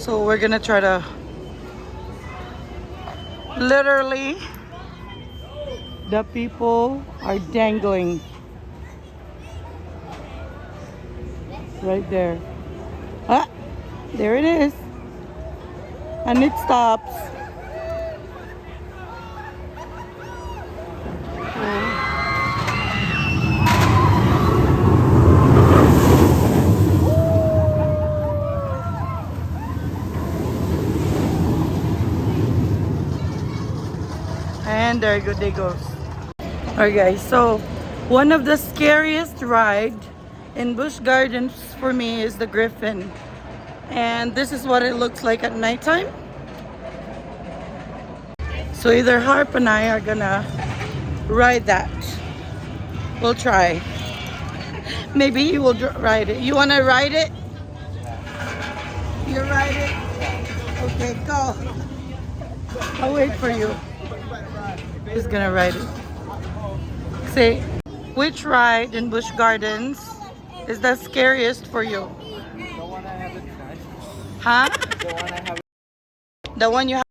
So we're gonna try to literally, the people are dangling right there. Ah, there it is. And it stops. And there they goes. Alright guys, so one of the scariest ride in Busch Gardens for me is the Griffon. And this is what it looks like at nighttime. So either Harp and I are gonna ride that. We'll try. Maybe he will ride it. You wanna ride it? You ride it? Okay, go. I'll wait for you. Who's gonna ride it? Say, which ride in Busch Gardens is the scariest for you? The one I haven't tried. Huh? The one I haven't. The one you